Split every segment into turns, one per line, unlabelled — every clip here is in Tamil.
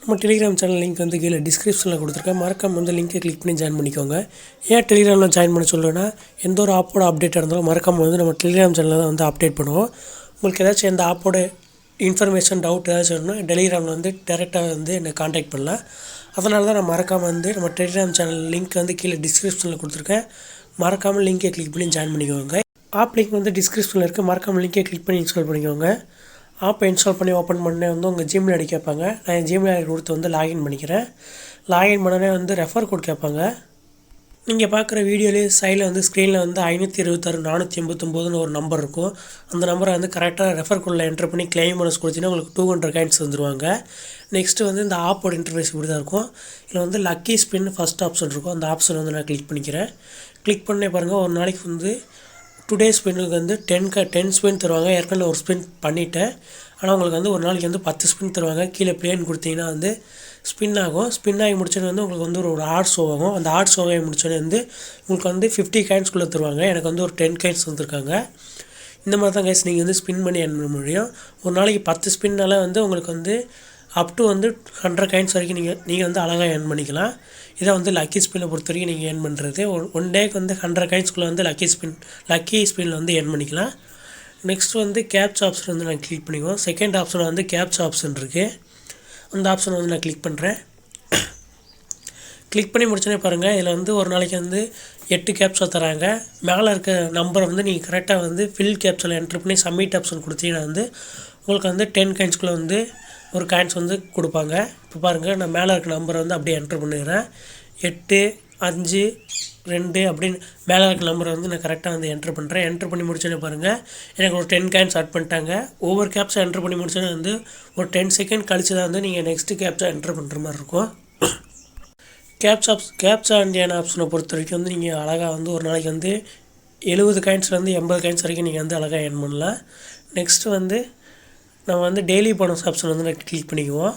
நம்ம டெலிகிராம் சேனல் லிங்க் வந்து கீழே டிஸ்கிரிப்ஷனில் கொடுத்துருக்கேன். மறக்காம வந்து லிங்கை கிளிக் பண்ணி ஜாயின் பண்ணிக்கோங்க. ஏன் டெலிகிராமில் ஜாயின் பண்ண சொல்லுன்னா, எந்த ஒரு ஆப்போட அப்டேட் இருந்தாலும் மறக்காம வந்து நம்ம டெலிகிராம் சேனலில் தான் வந்து அப்டேட் பண்ணுவோம். உங்களுக்கு ஏதாச்சும் எந்த ஆப்போட இன்ஃபர்மேஷன் டவுட் ஏதாச்சும் வேணும்னா டெலிகிராமில் வந்து டேரெக்டாக வந்து என்னை காண்டாக்ட் பண்ணலாம். அதனால தான் நான் மறக்காமல் வந்து நம்ம டெலிகிராம் சேனல் லிங்க் வந்து கீழே டிஸ்கிரிப்ஷனில் கொடுத்துருக்கேன். மறக்காமல் லிங்கை கிளிக் பண்ணி ஜாயின் பண்ணிக்கோங்க. ஆப் லிங்க் வந்து டிஸ்கிரிப்ஷனில் இருக்குது. மறக்காமல் லிங்கை கிளிக் பண்ணி இன்ஸ்டால் பண்ணிக்கோங்க. ஆப்பை இன்ஸ்டால் பண்ணி ஓப்பன் பண்ணே வந்து உங்கள் ஜிமெயில் ஐடி கேட்பாங்க. நான் என் ஜிமெயில் ஐடி கொடுத்து வந்து லாகின் பண்ணிக்கிறேன். லாகின் பண்ணனே வந்து ரெஃபர் கோட் கேட்பாங்க. நீங்கள் பார்க்குற வீடியோலேயே சைடில் வந்து ஸ்க்ரீனில் வந்து 526 489 ஒரு நம்பர் இருக்கும். அந்த நம்பரை வந்து கரெக்டாக ரெஃபர் கோடில் என்ட்ரு பண்ணி கிளைம் போனஸ் கொடுத்தீங்கன்னா உங்களுக்கு 200 காயின்ஸ் வந்துடுவாங்க. நெக்ஸ்ட்டு வந்து இந்த ஆப்போட இன்டர்ஃபேஸ் இப்படி தான் இருக்கும். இதில் வந்து லக்கி ஸ்பின் ஃபஸ்ட் ஆப்ஷன் இருக்கும். அந்த ஆப்ஷன் வந்து நான் கிளிக் பண்ணிக்கிறேன். கிளிக் பண்ணே பாருங்கள், ஒரு நாளைக்கு வந்து டுடே ஸ்பின்னுக்கு வந்து 10 ஸ்பின் தருவாங்க. ஏற்கனவே ஒரு ஸ்பின் பண்ணிவிட்டேன். ஆனால் உங்களுக்கு வந்து ஒரு நாளைக்கு வந்து 10 ஸ்பின் தருவாங்க. கீழே ப்ளேன் கொடுத்தீங்கன்னா வந்து ஸ்பின் ஆகும். ஸ்பின் ஆகி முடிச்சோன்னே வந்து உங்களுக்கு வந்து ஒரு ஆட் ஷோ ஆகும். அந்த ஆட் ஷோ ஆகி முடிச்சோன்னே வந்து உங்களுக்கு வந்து 50 காயின்ஸ்குள்ளே தருவாங்க. எனக்கு வந்து ஒரு 10 காயின்ஸ் வந்துருக்காங்க. இந்த மாதிரி தான் கைஸ் நீங்கள் வந்து ஸ்பின் பண்ணி எர்ன் பண்ண முடியும். ஒரு நாளைக்கு 10 ஸ்பின்னால வந்து உங்களுக்கு வந்து அப் டு வந்து 100 காயின்ஸ் வரைக்கும் நீங்கள் வந்து அழகாக எர்ன் பண்ணிக்கலாம். இதை வந்து லக்கி ஸ்பின்னை பொறுத்த வரைக்கும் நீங்கள் எர்ன் பண்ணுறது ஒன் டேக்கு வந்து 100 காயின்ஸ்குள்ளே வந்து லக்கி ஸ்பின்னில் வந்து எர்ன் பண்ணிக்கலாம். நெக்ஸ்ட் வந்து கேப்சா ஆப்ஷன் வந்து நான் கிளிக் பண்ணிக்குவோம். செகண்ட் ஆப்ஷனில் வந்து கேப்சா ஆப்ஷன் இருக்குது. அந்த ஆப்ஷனை வந்து நான் கிளிக் பண்ணுறேன். கிளிக் பண்ணி முடிச்சோன்னே பாருங்கள், இதில் வந்து ஒரு நாளைக்கு வந்து 8 கேப்சா தராங்க. மேலே இருக்க நம்பரை வந்து நீங்கள் கரெக்டாக வந்து ஃபில் கேப்சாவில் என்ட்ரு பண்ணி சப்மிட் ஆப்ஷன் கொடுத்தீங்கன்னா வந்து உங்களுக்கு வந்து 10 காயின்ஸ்குள்ளே வந்து ஒரு காயின்ஸ் வந்து கொடுப்பாங்க. இப்போ பாருங்கள், நான் மேலே இருக்க நம்பரை வந்து அப்படியே என்ட்ரு பண்ணிடுறேன். 8 5 2 அப்படின்னு மேலே இருக்க நம்பரை வந்து நான் கரெக்டாக வந்து என்ட்ரு பண்ணுறேன். என்ட்ரு பண்ணி முடிச்சோன்னே பாருங்கள், எனக்கு ஒரு 10 காயின்ஸ் ஆட் பண்ணிட்டாங்க. ஒவ்வொரு கேப்ஸா என்ட்ரு பண்ணி முடிச்சோன்னே வந்து ஒரு 10 செகண்ட் கழிச்சு தான் வந்து நீங்கள் நெக்ஸ்ட்டு கேப்ஸா என்ட்ரு பண்ணுற மாதிரி இருக்கும். கேப்சா இண்டியான ஆப்ஷனை பொறுத்த வரைக்கும் வந்து நீங்கள் அழகாக வந்து ஒரு நாளைக்கு வந்து 70 காயின்ஸ்லேருந்து 80 காயின்ஸ் வரைக்கும் நீங்கள் வந்து அழகாக எர்ன் பண்ணலாம். நெக்ஸ்ட்டு வந்து நம்ம வந்து டெய்லி போனஸ் ஆப்ஷன் வந்து நான் கிளிக் பண்ணிக்குவோம்.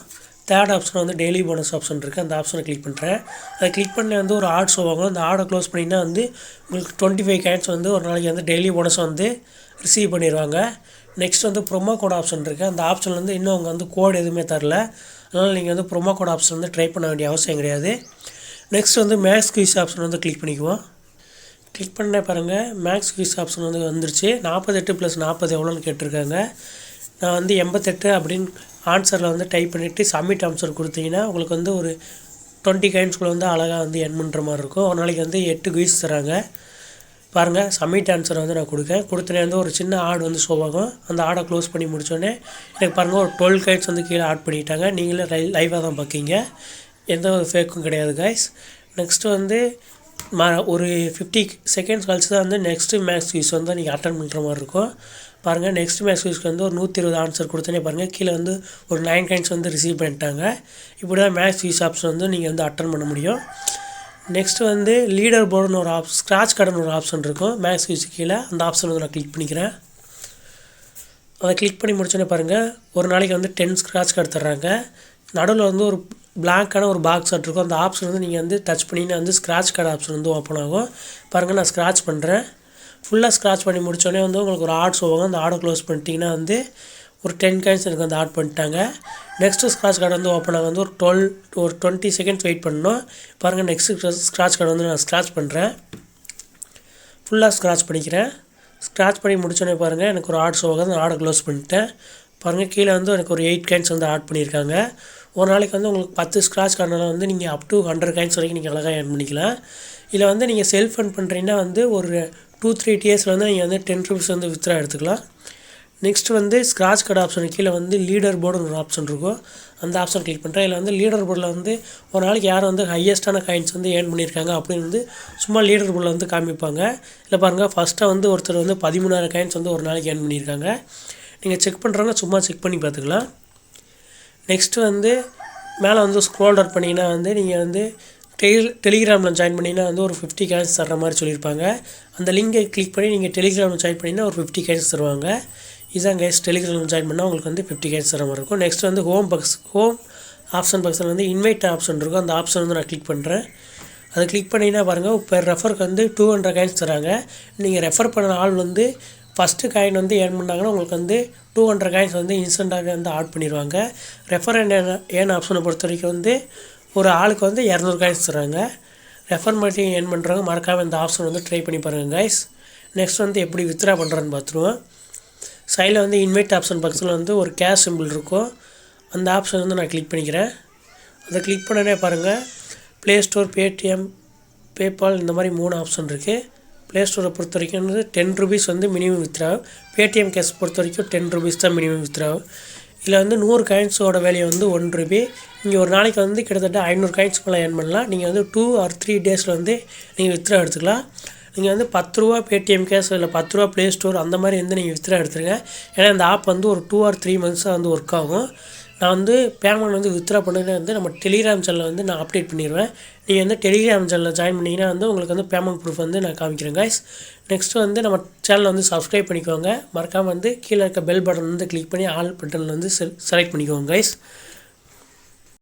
தேர்ட் ஆப்ஷன் வந்து டெய்லி போனஸ் ஆப்ஷன் இருக்குது. அந்த ஆப்ஷனை கிளிக் பண்ணுறேன். அதை கிளிக் பண்ணி வந்து ஒரு ஆட் ஷோ ஆகும். அந்த ஆடை க்ளோஸ் பண்ணிங்கன்னா வந்து உங்களுக்கு 25 காயின்ஸ் வந்து ஒரு நாளைக்கு வந்து டெய்லி போனஸ் வந்து ரிசீவ் பண்ணிடுவாங்க. நெக்ஸ்ட் வந்து ப்ரொமோ கோட் ஆப்ஷன் இருக்குது. அந்த ஆப்ஷன் வந்து இன்னும் அவங்க வந்து கோட் எதுவுமே தரல. அதனால் நீங்கள் வந்து ப்ரொமோ கோட் ஆப்ஷன் வந்து ட்ரை பண்ண வேண்டிய அவசியம் கிடையாது. நெக்ஸ்ட் வந்து மேக்ஸ் குயிஸ் ஆப்ஷன் வந்து கிளிக் பண்ணிக்குவோம். கிளிக் பண்ண பாருங்கள், மேக்ஸ் குயிஸ் ஆப்ஷன் வந்து வந்துருச்சு. 48 + 40 எவ்வளோன்னு கேட்டிருக்காங்க. நான் வந்து 88 அப்படின்னு ஆன்சரில் வந்து டைப் பண்ணிவிட்டு சப்மிட் ஆன்சர் கொடுத்தீங்கன்னா உங்களுக்கு வந்து ஒரு 20 காயின்ஸ்குள்ளே வந்து அழகாக வந்து எர்ன் பண்ணுற மாதிரி இருக்கும். ஒரு நாளைக்கு வந்து 8 குயிஸ் தராங்க. பாருங்கள், சப்மிட் ஆன்சரை வந்து நான் கொடுத்தனே வந்து ஒரு சின்ன ஆட் வந்து ஷோ ஆகும். அந்த ஆடை க்ளோஸ் பண்ணி முடித்தோடனே எனக்கு பாருங்கள் ஒரு 12 காயின்ஸ் வந்து கீழே ஆட் பண்ணிட்டாங்க. நீங்களே லைவாக தான் பார்க்கிங்க, எந்த ஒரு ஃபேக்கும் கிடையாது கைஸ். நெக்ஸ்ட்டு வந்து ஒரு 50 செகண்ட்ஸ் கழிச்சு தான் வந்து நெக்ஸ்ட்டு மேக்ஸ் குயிஸ் வந்து நீங்கள் அட்டன் பண்ணுற மாதிரி இருக்கும். பாருங்கள், நெக்ஸ்ட் மேக்ஸ் குயிஸ்க்கு வந்து ஒரு 120 ஆன்சர் கொடுத்தனே பாருங்கள், கீழே வந்து ஒரு 9 காயின்ஸ் வந்து ரிசீவ் பண்ணிட்டாங்க. இப்படி தான் மேக்ஸ் குயிஸ் ஆப்ஷன் வந்து நீங்கள் வந்து அட்டன் பண்ண முடியும். நெக்ஸ்ட்டு வந்து லீடர் போர்டுன்னு ஒரு ஸ்க்ராட்ச் கார்டுன்னு ஒரு ஆப்ஷன் இருக்கும் மேக்ஸ் குயிஸ்க்கு கீழே. அந்த ஆப்ஷன் வந்து நான் கிளிக் பண்ணிக்கிறேன். அதை கிளிக் பண்ணி முடிச்சோன்னே பாருங்கள், ஒரு நாளைக்கு வந்து 10 ஸ்க்ராட்ச் கார்டு தர்றாங்க. நடுவில் வந்து ஒரு பிளாங்கான ஒரு பாக்ஸ் இருக்கும். அந்த ஆப்ஷன் வந்து நீங்கள் வந்து டச் பண்ணிங்கன்னா வந்து ஸ்க்ராட்ச் கார்டு ஆப்ஷன் வந்து ஓப்பன் ஆகும். பாருங்கள், நான் ஸ்க்ராட்ச் பண்ணுறேன். ஃபுல்லாக ஸ்க்ராட்ச் பண்ணி முடித்தோடனே வந்து உங்களுக்கு ஒரு ஆட் ஷோவாங்க. அந்த ஆடை க்ளோஸ் பண்ணிட்டீங்கன்னா வந்து ஒரு 10 காயின்ஸ் எனக்கு வந்து ஆட் பண்ணிட்டாங்க. நெக்ஸ்ட்டு ஸ்க்ராட்ச் கார்டு வந்து ஓப்பன் ஆக வந்து ஒரு 20 செகண்ட்ஸ் வெயிட் பண்ணணும். பாருங்கள், நெக்ஸ்ட்டு ஸ்க்ராட்ச் கார்டு வந்து நான் ஸ்க்ராட்ச் பண்ணுறேன். ஃபுல்லாக ஸ்க்ராட்ச் பண்ணிக்கிறேன். ஸ்க்ராட்ச் பண்ணி முடித்தோடனே பாருங்கள், எனக்கு ஒரு ஆட் ஷோவாக அந்த ஆடை க்ளோஸ் பண்ணிட்டேன். பாருங்கள், கீழே வந்து எனக்கு ஒரு 8 காயின்ஸ் வந்து ஆட் பண்ணியிருக்காங்க. ஒரு நாளைக்கு வந்து உங்களுக்கு 10 ஸ்க்ராட்ச் கார்டுனால வந்து நீங்கள் அப் டு 100 காயின்ஸ் வரைக்கும் நீங்கள் அழகாக எர்ன் பண்ணிக்கலாம். இதில் வந்து நீங்கள் செல்ஃப் ஃபண்ட் பண்ணுறீங்கன்னா வந்து ஒரு 2-3 டேஸில் வந்து நீங்கள் வந்து 10 ரூபீஸ் வந்து வித்ரா எடுத்துக்கலாம். நெக்ஸ்ட் வந்து ஸ்க்ராட்ச் கார்டு ஆப்ஷனுக்கு கீழே வந்து லீடர் போர்டுன்னு ஒரு ஆப்ஷன் இருக்கும். அந்த ஆப்ஷன் கிளிக் பண்ணுறேன். இதில் வந்து லீடர் போர்டில் வந்து ஒரு நாளைக்கு யார் வந்து ஹையஸ்ட்டான காயின்ஸ் வந்து ஏர்ன் பண்ணியிருக்காங்க அப்படின்னு வந்து சும்மா லீடர் போர்டில் வந்து காமிப்பாங்க. இல்லை பாருங்கள், ஃபஸ்ட்டாக வந்து ஒருத்தர் வந்து 13,000 காயின்ஸ் வந்து ஒரு நாளைக்கு ஏர்ன் பண்ணியிருக்காங்க. நீங்கள் செக் பண்ணுறவங்க சும்மா செக் பண்ணி பார்த்துக்கலாம். நெக்ஸ்ட்டு வந்து மேலே வந்து ஸ்க்ரோல் டவுன் பண்ணிங்கன்னா வந்து நீங்கள் வந்து டெலிகிராமில் ஜாயின் பண்ணிங்கன்னா வந்து ஒரு 50 காயின்ஸ் தர்ற மாதிரி சொல்லியிருப்பாங்க. அந்த லிங்கை கிளிக் பண்ணி நீங்கள் டெலிகிராமில் ஜாயின் பண்ணிங்கன்னா ஒரு 50 காயின்ஸ் தருவாங்க. இதுதான் கைஸ், டெலிகிராமில் ஜாயின் பண்ணால் உங்களுக்கு வந்து 50 காயின்ஸ் தர மாதிரி இருக்கும். நெக்ஸ்ட் வந்து ஹோம் ஆப்ஷன் பக்கத்தில் வந்து இன்வைட் ஆப்ஷன் இருக்கும். அந்த ஆப்ஷன் வந்து நான் கிளிக் பண்ணுறேன். அதை கிளிக் பண்ணிங்கன்னா பாருங்கள், பெர் ரெஃபருக்கு வந்து 200 காயின்ஸ் தராங்க. நீங்கள் ரெஃபர் பண்ண ஆள் வந்து ஃபஸ்ட்டு காயின் வந்து ஏர்ன் பண்ணாங்கன்னா உங்களுக்கு வந்து 200 காயின்ஸ் வந்து இன்ஸ்டண்ட்டாகவே வந்து ஆட் பண்ணிடுவாங்க. ரெஃபர் அண்ட் ஏர்ன் ஆப்ஷனை பொறுத்த வரைக்கும் வந்து ஒரு ஆளுக்கு வந்து 200 காயின்ஸ் தராங்க. ரெஃபர் பண்ணி ஏர்ன் பண்ணுறவங்க மறக்காமல் இந்த ஆப்ஷன் வந்து ட்ரை பண்ணி பாருங்கள் கைஸ். நெக்ஸ்ட் வந்து எப்படி வித்ரா பண்ணுறதுன்னு பார்த்துருவோம். சைடில் வந்து இன்வைட் ஆப்ஷன் பக்கத்தில் வந்து ஒரு கேஷ் சிம்பிள் இருக்கும். அந்த ஆப்ஷன் வந்து நான் கிளிக் பண்ணிக்கிறேன். அதை கிளிக் பண்ணனே பாருங்கள், ப்ளே ஸ்டோர், பேடிஎம், பேபால் இந்த மாதிரி 3 ஆப்ஷன் இருக்குது. ப்ளே ஸ்டோரை பொறுத்த வரைக்கும் வந்து 10 ரூபீஸ் வந்து மினிமம் வித்ரா. பேடிஎம் கேஷ் பொறுத்த வரைக்கும் 10 ரூபீஸ் தான் மினிமம் வித்ரா. இதில் வந்து 100 காயின்ஸோட வேல்யூ வந்து 1 ரூபி. நீங்கள் ஒரு நாளைக்கு வந்து கிட்டத்தட்ட 500 காயின்ஸ் மேலே ஏர்ன் பண்ணலாம். நீங்கள் வந்து 2 or 3 டேஸில் வந்து நீங்கள் வித்ரா எடுத்துக்கலாம். நீங்கள் வந்து 10 ரூபா பேடிஎம் கேஷ் இல்லை 10 ரூபா ப்ளே ஸ்டோர் அந்த மாதிரி வந்து நீங்கள் வித்ரா எடுத்துருங்க. ஏன்னா இந்த ஆப் வந்து ஒரு 2 or 3 மந்த்ஸாக வந்து ஒர்க் ஆகும். நான் வந்து பேமெண்ட் வந்து வித்ரா பண்ணது வந்து நம்ம டெலிகிராம் சேனலில் வந்து நான் அப்டேட் பண்ணிடுவேன். நீங்கள் வந்து டெலிகிராம் சேனலில் ஜாயின் பண்ணிங்கன்னா வந்து உங்களுக்கு வந்து பேமெண்ட் ப்ரூஃப் வந்து நான் காமிக்கிறேன் கைஸ். நெக்ஸ்ட்டு வந்து நம்ம சேனலை வந்து சப்ஸ்கிரைப் பண்ணிக்கோங்க. மறக்காமல் வந்து கீழே இருக்க பெல் பட்டன் வந்து கிளிக் பண்ணி ஆல் பட்டனில் வந்து செலக்ட் பண்ணிக்கோங்க கைஸ்.